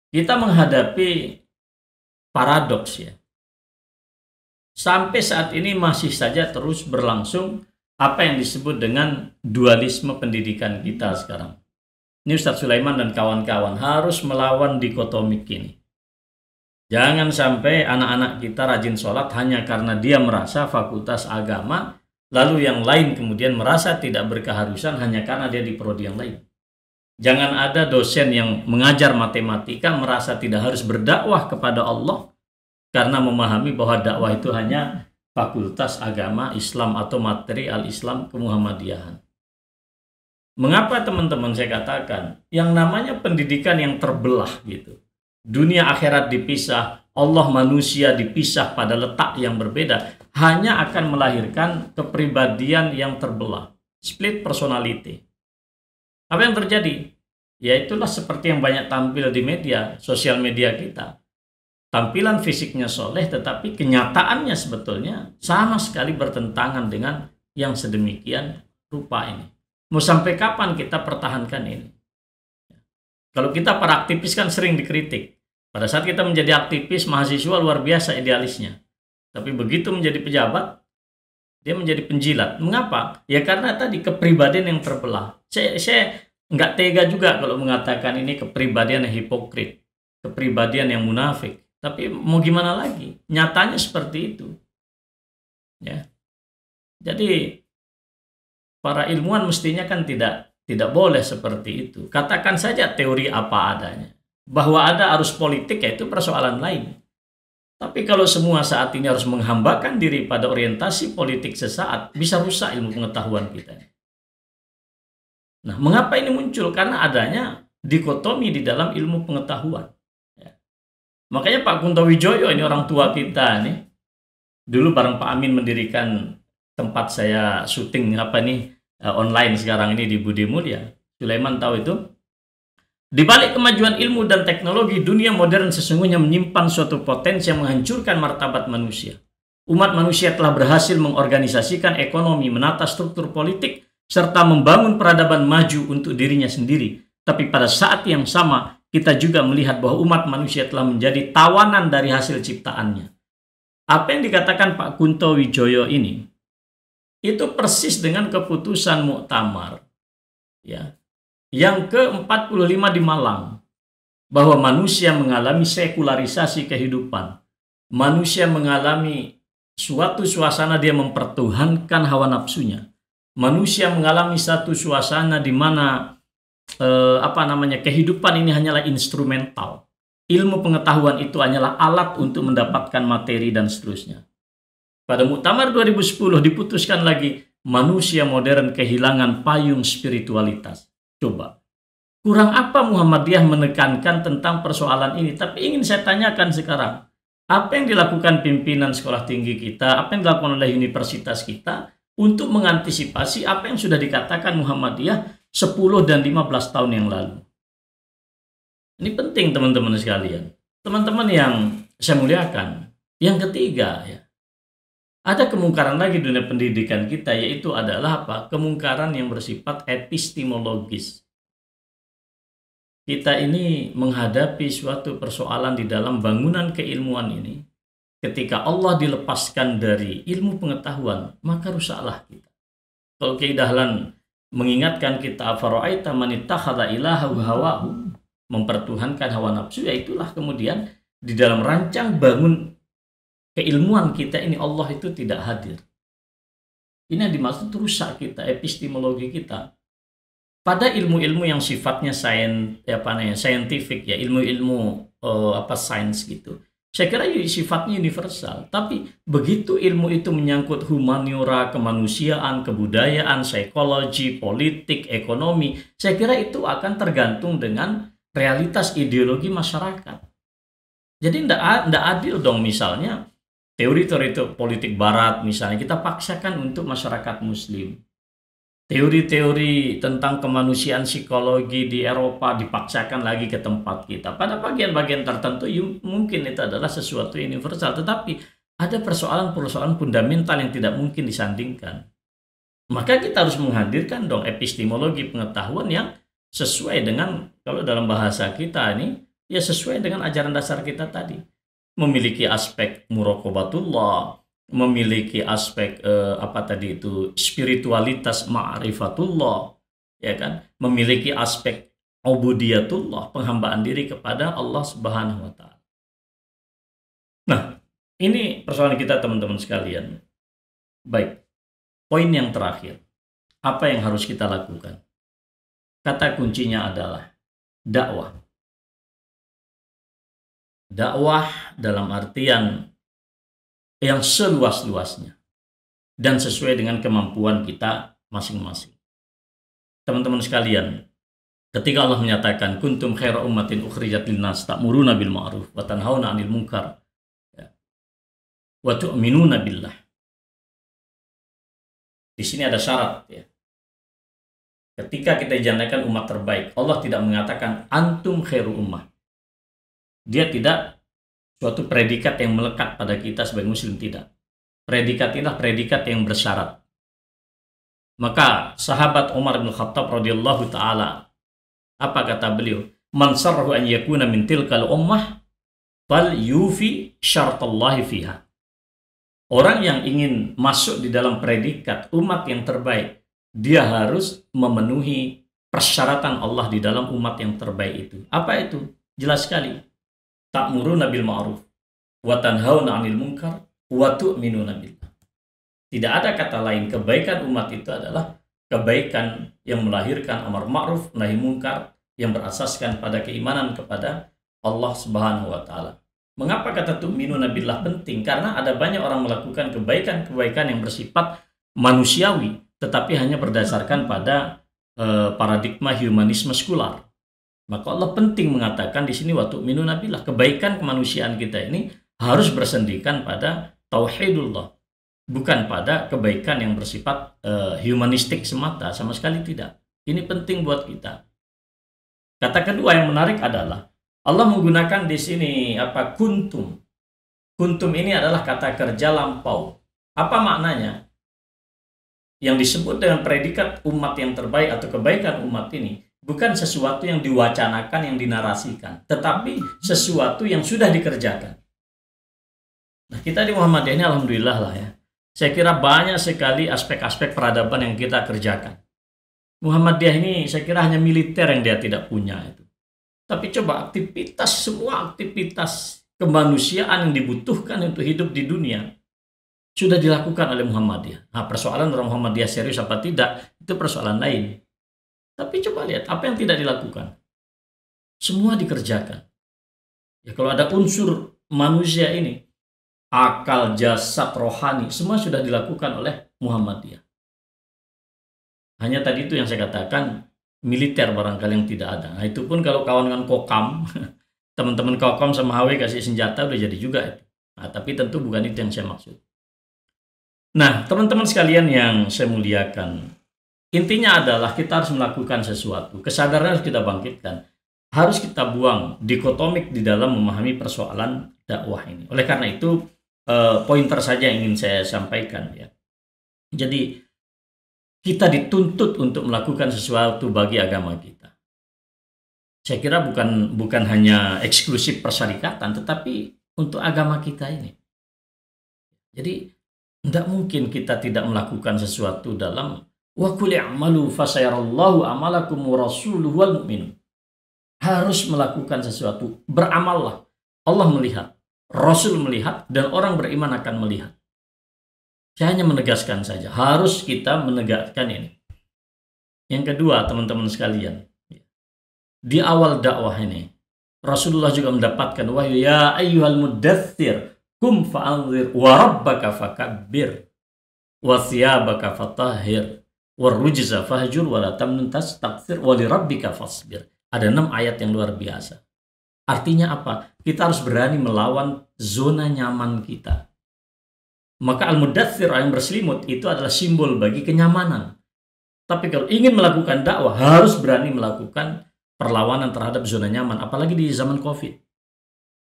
Kita menghadapi paradoks ya. Sampai saat ini masih saja terus berlangsung apa yang disebut dengan dualisme pendidikan kita sekarang. Ini Ustadz Sulaiman dan kawan-kawan harus melawan dikotomik ini. Jangan sampai anak-anak kita rajin sholat hanya karena dia merasa fakultas agama, lalu yang lain kemudian merasa tidak berkeharusan hanya karena dia di prodi yang lain. Jangan ada dosen yang mengajar matematika merasa tidak harus berdakwah kepada Allah karena memahami bahwa dakwah itu hanya fakultas agama Islam atau materi al-Islam kemuhammadiyahan. Mengapa teman-teman saya katakan yang namanya pendidikan yang terbelah gitu. Dunia akhirat dipisah, Allah manusia dipisah pada letak yang berbeda, hanya akan melahirkan kepribadian yang terbelah, split personality. Apa yang terjadi? Ya itulah seperti yang banyak tampil di media, sosial media kita. Tampilan fisiknya soleh, tetapi kenyataannya sebetulnya sama sekali bertentangan dengan yang sedemikian rupa ini. Mau sampai kapan kita pertahankan ini? Kalau kita para aktivis kan sering dikritik. Pada saat kita menjadi aktivis, mahasiswa luar biasa idealisnya. Tapi begitu menjadi pejabat, dia menjadi penjilat. Mengapa? Ya karena tadi kepribadian yang terbelah. Saya nggak tega juga kalau mengatakan ini kepribadian yang hipokrit, kepribadian yang munafik. Tapi mau gimana lagi? Nyatanya seperti itu. Ya. Jadi para ilmuwan mestinya kan tidak boleh seperti itu. Katakan saja teori apa adanya. Bahwa ada arus politik yaitu persoalan lain. Tapi kalau semua saat ini harus menghambakan diri pada orientasi politik sesaat, bisa rusak ilmu pengetahuan kita. Nah, mengapa ini muncul? Karena adanya dikotomi di dalam ilmu pengetahuan. Ya. Makanya Pak Kunto Wijoyo, ini orang tua kita nih, dulu bareng Pak Amin mendirikan tempat saya syuting online sekarang ini di Budi Mulya. Sulaiman tahu itu? Di balik kemajuan ilmu dan teknologi, dunia modern sesungguhnya menyimpan suatu potensi yang menghancurkan martabat manusia. Umat manusia telah berhasil mengorganisasikan ekonomi, menata struktur politik, serta membangun peradaban maju untuk dirinya sendiri. Tapi pada saat yang sama, kita juga melihat bahwa umat manusia telah menjadi tawanan dari hasil ciptaannya. Apa yang dikatakan Pak Kunto Wijoyo ini, itu persis dengan keputusan muktamar. Ya. Yang ke-45 di Malang, bahwa manusia mengalami sekularisasi kehidupan. Manusia mengalami suatu suasana dia mempertuhankan hawa nafsunya. Manusia mengalami satu suasana di mana kehidupan ini hanyalah instrumental. Ilmu pengetahuan itu hanyalah alat untuk mendapatkan materi dan seterusnya. Pada Muktamar 2010 diputuskan lagi manusia modern kehilangan payung spiritualitas. Coba, kurang apa Muhammadiyah menekankan tentang persoalan ini? Tapi ingin saya tanyakan sekarang, Apa yang dilakukan pimpinan sekolah tinggi kita, apa yang dilakukan oleh universitas kita untuk mengantisipasi apa yang sudah dikatakan Muhammadiyah 10 dan 15 tahun yang lalu. Ini penting teman-teman sekalian. Teman-teman yang saya muliakan. Yang ketiga, ya, ada kemungkaran lagi di dunia pendidikan kita, yaitu adalah apa? Kemungkaran yang bersifat epistemologis. Kita ini menghadapi suatu persoalan di dalam bangunan keilmuan ini. Ketika Allah dilepaskan dari ilmu pengetahuan, maka rusaklah kita. Kalau Kiai Dahlan mengingatkan kita, afara'aita man ittakhadha ilahahu hawahu, mempertuhankan hawa nafsu, yaitulah kemudian di dalam rancang bangun keilmuan kita ini Allah itu tidak hadir. Ini yang dimaksud rusak kita, epistemologi kita. Pada ilmu-ilmu yang sifatnya scientific, ya, ilmu-ilmu sains gitu. Saya kira sifatnya universal, tapi begitu ilmu itu menyangkut humaniora, kemanusiaan, kebudayaan, psikologi, politik, ekonomi, saya kira itu akan tergantung dengan realitas ideologi masyarakat. Jadi tidak adil dong misalnya teori-teori politik barat misalnya kita paksakan untuk masyarakat muslim. Teori-teori tentang kemanusiaan psikologi di Eropa dipaksakan lagi ke tempat kita. Pada bagian-bagian tertentu mungkin itu adalah sesuatu universal, tetapi ada persoalan-persoalan fundamental yang tidak mungkin disandingkan. Maka kita harus menghadirkan dong epistemologi pengetahuan yang sesuai dengan, kalau dalam bahasa kita ini, ya sesuai dengan ajaran dasar kita tadi. Memiliki aspek muraqabatullah, memiliki aspek spiritualitas ma'rifatullah, ya kan, memiliki aspek ubudiyatullah, penghambaan diri kepada Allah Subhanahu wa taala. Nah, ini persoalan kita teman-teman sekalian. Baik. Poin yang terakhir. Apa yang harus kita lakukan? Kata kuncinya adalah dakwah. Dakwah dalam artian yang seluas-luasnya dan sesuai dengan kemampuan kita masing-masing. Teman-teman sekalian, ketika Allah menyatakan kuntum khaira ummatin ukhrijat linnas ta'muruna bil ma'ruf wa tanhauna 'anil munkar wa tu'minuna billah. Di sini ada syarat, ya. Ketika kita dijadikan umat terbaik, Allah tidak mengatakan antum khairu ummah. Dia tidak suatu predikat yang melekat pada kita sebagai muslim, tidak. Predikat inilah predikat yang bersyarat. Maka sahabat Umar bin Khattab radhiyallahu taala, apa kata beliau? Man sarrahu an yakuna min tilkal ummah fal yufi syartallahi fiha. Orang yang ingin masuk di dalam predikat umat yang terbaik, dia harus memenuhi persyaratan Allah di dalam umat yang terbaik itu. Apa itu? Jelas sekali. Ta'muruna bil ma'ruf wa tanhauna 'anil munkar wa tu'minuna billah. Tidak ada kata lain, kebaikan umat itu adalah kebaikan yang melahirkan amar ma'ruf nahi munkar yang berasaskan pada keimanan kepada Allah Subhanahu wa taala. Mengapa kata tu'minuna billah penting? Karena ada banyak orang melakukan kebaikan-kebaikan yang bersifat manusiawi tetapi hanya berdasarkan pada paradigma humanisme sekular. Maka Allah penting mengatakan di sini waktu minuna billah, kebaikan kemanusiaan kita ini harus bersendikan pada tauhidullah, bukan pada kebaikan yang bersifat humanistik semata, sama sekali tidak. Ini penting buat kita. Kata kedua yang menarik adalah Allah menggunakan di sini kuntum. Kuntum ini adalah kata kerja lampau. Apa maknanya? Yang disebut dengan predikat umat yang terbaik atau kebaikan umat ini bukan sesuatu yang diwacanakan, yang dinarasikan, tetapi sesuatu yang sudah dikerjakan. Nah, kita di Muhammadiyah ini alhamdulillah lah ya. Saya kira banyak sekali aspek-aspek peradaban yang kita kerjakan. Muhammadiyah ini saya kira hanya militer yang dia tidak punya itu. Tapi coba semua aktivitas kemanusiaan yang dibutuhkan untuk hidup di dunia sudah dilakukan oleh Muhammadiyah. Nah, persoalan orang Muhammadiyah serius apa tidak, itu persoalan lain. Tapi coba lihat, apa yang tidak dilakukan? Semua dikerjakan. Ya, kalau ada unsur manusia ini, akal, jasad, rohani, semua sudah dilakukan oleh Muhammadiyah. Hanya tadi itu yang saya katakan, militer barangkali yang tidak ada. Nah, itu pun kalau kawan-kawan Kokam, teman-teman Kokam sama HW kasih senjata, udah jadi juga itu. Nah, tapi tentu bukan itu yang saya maksud. Nah, teman-teman sekalian yang saya muliakan, intinya adalah kita harus melakukan sesuatu. Kesadaran harus kita bangkitkan. Harus kita buang dikotomik di dalam memahami persoalan dakwah ini. Oleh karena itu, pointer saja yang ingin saya sampaikan ya. Jadi, kita dituntut untuk melakukan sesuatu bagi agama kita. Saya kira bukan hanya eksklusif persyarikatan, tetapi untuk agama kita ini. Jadi, tidak mungkin kita tidak melakukan sesuatu dalam wa qul i'malu fasayarallahu amalakum wa rasuluhu wal mu'minun. Harus melakukan sesuatu, beramallah. Allah melihat, Rasul melihat, dan orang beriman akan melihat. Saya hanya menegaskan saja, harus kita menegakkan ini. Yang kedua, teman-teman sekalian, di awal dakwah ini, Rasulullah juga mendapatkan wahyu, ya ayyuhal muddaththir kum fa'anzir wa rabbaka fakabbir wa thiyabaka fatahhir wa rujza fahjur wa la tamnun tastakthir wa li rabbika fasbir. Ada 6 ayat yang luar biasa. Artinya apa? Kita harus berani melawan zona nyaman kita. Maka al-muddaththir yang berselimut itu adalah simbol bagi kenyamanan. Tapi kalau ingin melakukan dakwah, harus berani melakukan perlawanan terhadap zona nyaman, apalagi di zaman COVID.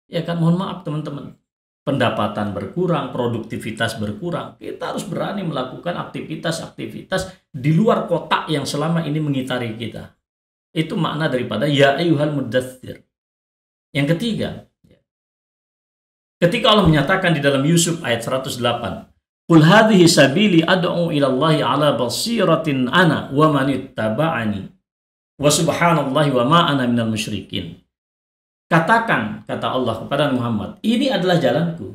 Ya kan, mohon maaf teman-teman. Pendapatan berkurang, produktivitas berkurang. Kita harus berani melakukan aktivitas-aktivitas di luar kotak yang selama ini mengitari kita. Itu makna daripada ya ayyuhal muddaththir. Yang ketiga, ketika Allah menyatakan di dalam Yusuf ayat 108, qul hadhihi sabili ad'u ila Allahi ala basiratin ana wa man ittaba'ani wa subhanallahi wa ma ana minal musyrikin. Katakan, kata Allah kepada Muhammad, ini adalah jalanku.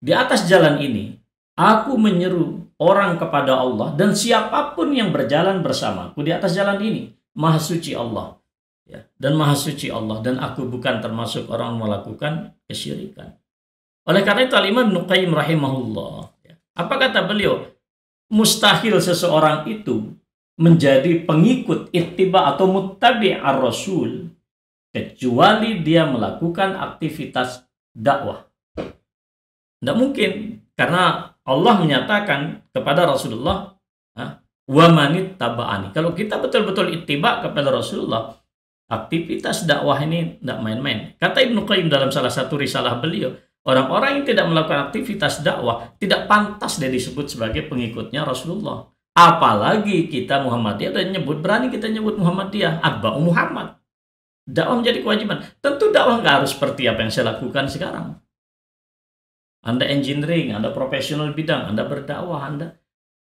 Di atas jalan ini, aku menyeru orang kepada Allah, dan siapapun yang berjalan bersamaku di atas jalan ini, Maha suci Allah. Ya, dan Maha suci Allah, dan aku bukan termasuk orang melakukan kesyirikan. Oleh karena itu, Al-Imam Ibnu Qayyim rahimahullah, ya, apa kata beliau? Mustahil seseorang itu menjadi pengikut ittiba atau muttabi' ar-rasul kecuali dia melakukan aktivitas dakwah. Tidak mungkin, karena Allah menyatakan kepada Rasulullah, wa manit taba'ani. Kalau kita betul-betul ittiba kepada Rasulullah, aktivitas dakwah ini tidak main-main. Kata Ibnu Qayyim dalam salah satu risalah beliau, orang-orang yang tidak melakukan aktivitas dakwah tidak pantas dia disebut sebagai pengikutnya Rasulullah. Apalagi kita Muhammadiyah dan berani kita nyebut Muhammadiyah, atba'u Muhammad. Dakwah menjadi kewajiban. Tentu dakwah nggak harus seperti apa yang saya lakukan sekarang. Anda engineering, Anda profesional bidang, Anda berdakwah,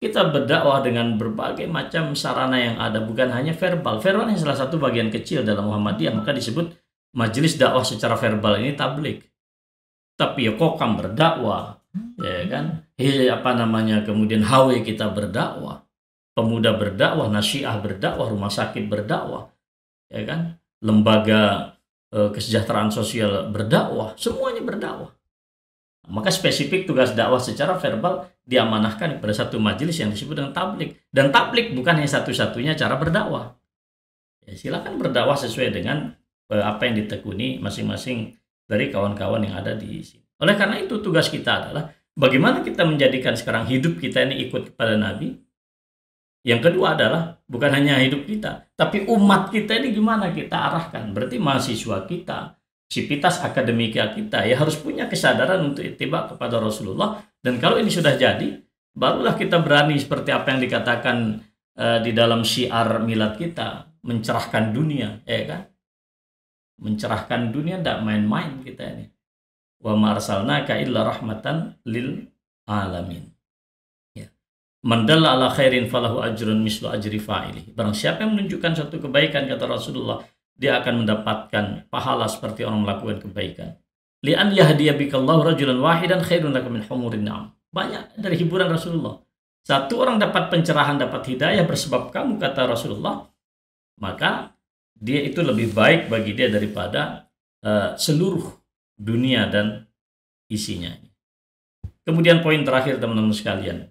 kita berdakwah dengan berbagai macam sarana yang ada, bukan hanya verbal. Verbal yang salah satu bagian kecil dalam Muhammadiyah, maka disebut majelis dakwah secara verbal ini tablik. Tapi ya kokam berdakwah, ya kan? Kemudian HW kita berdakwah, pemuda berdakwah, nasiah berdakwah, rumah sakit berdakwah, ya kan? Lembaga kesejahteraan sosial berdakwah, semuanya berdakwah. Maka spesifik tugas dakwah secara verbal diamanahkan kepada satu majelis yang disebut dengan tablik. Dan tablik bukan hanya satu-satunya cara berdakwah. Ya, silakan berdakwah sesuai dengan apa yang ditekuni masing-masing dari kawan-kawan yang ada di sini. Oleh karena itu tugas kita adalah bagaimana kita menjadikan sekarang hidup kita ini ikut kepada Nabi. Yang kedua adalah bukan hanya hidup kita, tapi umat kita ini gimana kita arahkan. Berarti mahasiswa kita, sivitas akademika kita ya harus punya kesadaran untuk ittiba kepada Rasulullah. Dan kalau ini sudah jadi, barulah kita berani seperti apa yang dikatakan di dalam syiar milad kita, mencerahkan dunia, ya kan? Mencerahkan dunia, tidak main-main kita ini. Wa ma arsalnaka illa rahmatan lil alamin. Man dalla ala khairin falahu ajrun mislu ajri fa'ili. Barang siapa yang menunjukkan suatu kebaikan, kata Rasulullah, dia akan mendapatkan pahala seperti orang melakukan kebaikan. Li'an yahdiya bikallahu rajulan wahidan khairun laka min humurin na'am. Banyak dari hiburan Rasulullah. Satu orang dapat pencerahan, dapat hidayah bersebab kamu, kata Rasulullah, maka dia itu lebih baik bagi dia daripada seluruh dunia dan isinya. Kemudian poin terakhir teman-teman sekalian.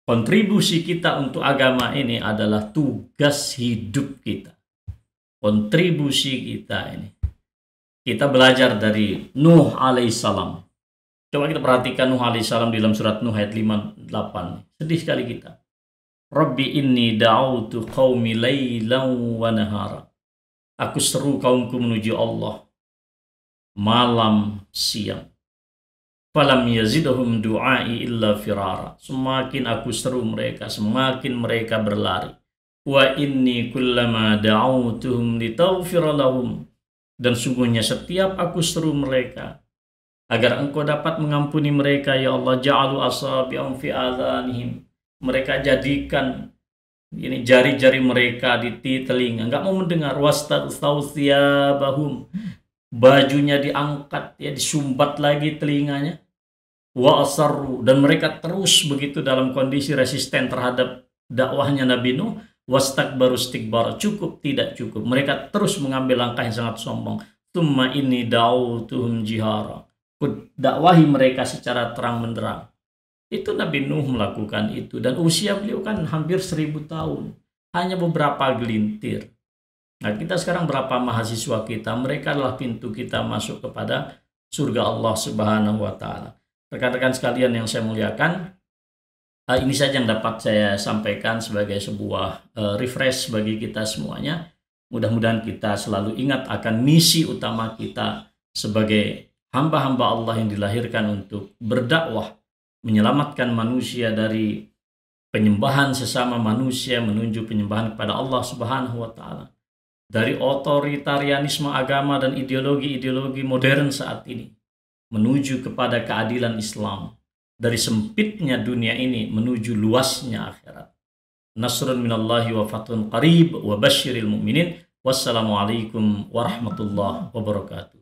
Kontribusi kita untuk agama ini adalah tugas hidup kita. Kontribusi kita ini. Kita belajar dari Nuh alaihissalam. Coba kita perhatikan Nuh alaihissalam di dalam surat Nuh ayat 58. Sedih sekali kita. Rabbi inni da'autu qaumi laylan wa nahara. Aku seru kaumku menuju Allah malam siang. Falam yazidhum du'ai illa firara. Semakin aku seru mereka, semakin mereka berlari. Wa inni kullama da'autuhum litaghfira lahum. Dan sungguhnya setiap aku seru mereka agar engkau dapat mengampuni mereka, ya Allah, ja'alu asabi'ahum fi adhanihim. Mereka jadikan ini jari-jari mereka di telinga, enggak mau mendengar. Wastaghthausiyabahum, bajunya diangkat, ya disumbat lagi telinganya. Wa asarru, dan mereka terus begitu dalam kondisi resisten terhadap dakwahnya Nabi Nuh. Wastakbaru istikbar, cukup tidak cukup, mereka terus mengambil langkah yang sangat sombong. Tsumma inni da'autuhum jihara, dakwahi mereka secara terang benderang. Itu Nabi Nuh melakukan itu, dan usia beliau kan hampir 1000 tahun, hanya beberapa gelintir. Nah, kita sekarang berapa mahasiswa kita, mereka adalah pintu kita masuk kepada surga Allah Subhanahu wa Ta'ala. Rekan-rekan sekalian yang saya muliakan, ini saja yang dapat saya sampaikan sebagai sebuah refresh bagi kita semuanya. Mudah-mudahan kita selalu ingat akan misi utama kita sebagai hamba-hamba Allah yang dilahirkan untuk berdakwah, menyelamatkan manusia dari penyembahan sesama manusia menuju penyembahan kepada Allah Subhanahu wa Ta'ala, dari otoritarianisme agama dan ideologi-ideologi modern saat ini menuju kepada keadilan Islam, dari sempitnya dunia ini menuju luasnya akhirat. Nasrun minallahi wa fathun qarib wa basyiril mu'minin. Wassalamualaikum warahmatullahi wabarakatuh.